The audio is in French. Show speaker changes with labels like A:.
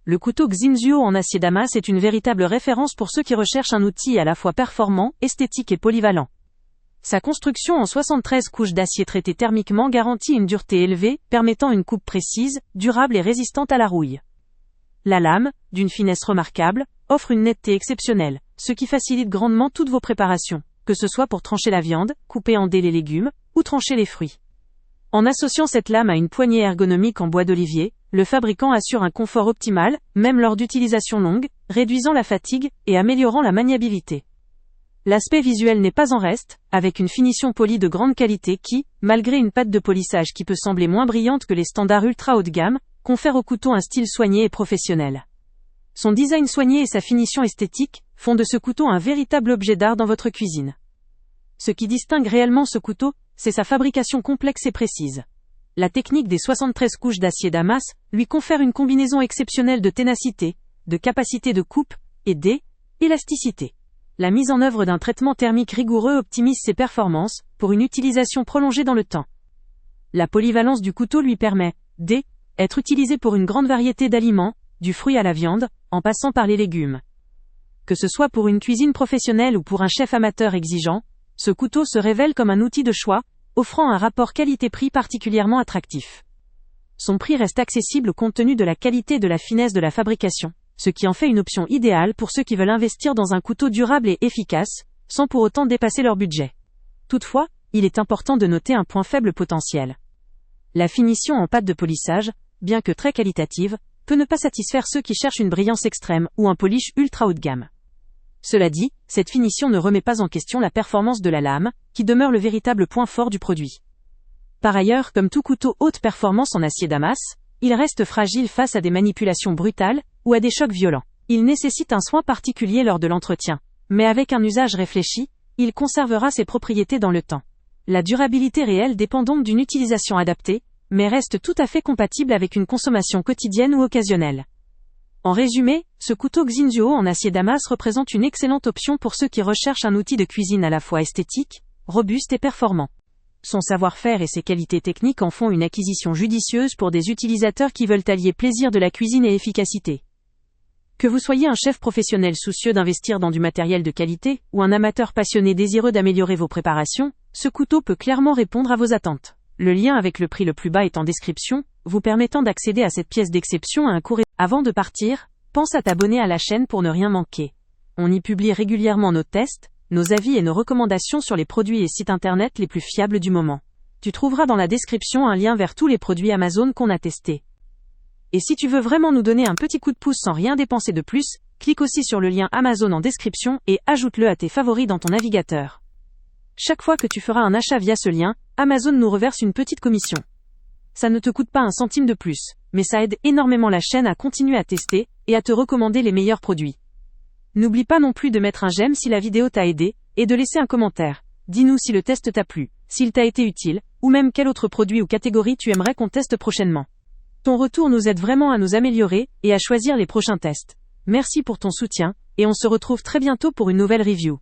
A: Le couteau Xinzuo en acier damas est une véritable référence pour ceux qui recherchent un outil à la fois performant, esthétique et polyvalent. Sa construction en 73 couches d'acier traité thermiquement garantit une dureté élevée, permettant une coupe précise, durable et résistante à la rouille. La lame, d'une finesse remarquable, offre une netteté exceptionnelle, ce qui facilite grandement toutes vos préparations, que ce soit pour trancher la viande, couper en dés les légumes, ou trancher les fruits. En associant cette lame à une poignée ergonomique en bois d'olivier, le fabricant assure un confort optimal, même lors d'utilisation longue, réduisant la fatigue et améliorant la maniabilité. L'aspect visuel n'est pas en reste, avec une finition polie de grande qualité qui, malgré une pâte de polissage qui peut sembler moins brillante que les standards ultra haut de gamme, confère au couteau un style soigné et professionnel. Son design soigné et sa finition esthétique font de ce couteau un véritable objet d'art dans votre cuisine. Ce qui distingue réellement ce couteau, c'est sa fabrication complexe et précise. La technique des 73 couches d'acier damas lui confère une combinaison exceptionnelle de ténacité, de capacité de coupe et d'élasticité. La mise en œuvre d'un traitement thermique rigoureux optimise ses performances pour une utilisation prolongée dans le temps. La polyvalence du couteau lui permet d'être utilisé pour une grande variété d'aliments, du fruit à la viande, en passant par les légumes. Que ce soit pour une cuisine professionnelle ou pour un chef amateur exigeant, ce couteau se révèle comme un outil de choix, offrant un rapport qualité-prix particulièrement attractif. Son prix reste accessible compte tenu de la qualité et de la finesse de la fabrication, ce qui en fait une option idéale pour ceux qui veulent investir dans un couteau durable et efficace, sans pour autant dépasser leur budget. Toutefois, il est important de noter un point faible potentiel. La finition en pâte de polissage, bien que très qualitative, peut ne pas satisfaire ceux qui cherchent une brillance extrême ou un polish ultra haut de gamme. Cela dit, cette finition ne remet pas en question la performance de la lame, qui demeure le véritable point fort du produit. Par ailleurs, comme tout couteau haute performance en acier damas, il reste fragile face à des manipulations brutales ou à des chocs violents. Il nécessite un soin particulier lors de l'entretien, mais avec un usage réfléchi, il conservera ses propriétés dans le temps. La durabilité réelle dépend donc d'une utilisation adaptée, mais reste tout à fait compatible avec une consommation quotidienne ou occasionnelle. En résumé, ce couteau Xinzuo en acier damas représente une excellente option pour ceux qui recherchent un outil de cuisine à la fois esthétique, robuste et performant. Son savoir-faire et ses qualités techniques en font une acquisition judicieuse pour des utilisateurs qui veulent allier plaisir de la cuisine et efficacité. Que vous soyez un chef professionnel soucieux d'investir dans du matériel de qualité, ou un amateur passionné désireux d'améliorer vos préparations, ce couteau peut clairement répondre à vos attentes. Le lien avec le prix le plus bas est en description, vous permettant d'accéder à cette pièce d'exception à un court. Avant de partir, pense à t'abonner à la chaîne pour ne rien manquer. On y publie régulièrement nos tests, nos avis et nos recommandations sur les produits et sites internet les plus fiables du moment. Tu trouveras dans la description un lien vers tous les produits Amazon qu'on a testés. Et si tu veux vraiment nous donner un petit coup de pouce sans rien dépenser de plus, clique aussi sur le lien Amazon en description et ajoute-le à tes favoris dans ton navigateur. Chaque fois que tu feras un achat via ce lien, Amazon nous reverse une petite commission. Ça ne te coûte pas un centime de plus, mais ça aide énormément la chaîne à continuer à tester et à te recommander les meilleurs produits. N'oublie pas non plus de mettre un j'aime si la vidéo t'a aidé, et de laisser un commentaire. Dis-nous si le test t'a plu, s'il t'a été utile, ou même quel autre produit ou catégorie tu aimerais qu'on teste prochainement. Ton retour nous aide vraiment à nous améliorer et à choisir les prochains tests. Merci pour ton soutien, et on se retrouve très bientôt pour une nouvelle review.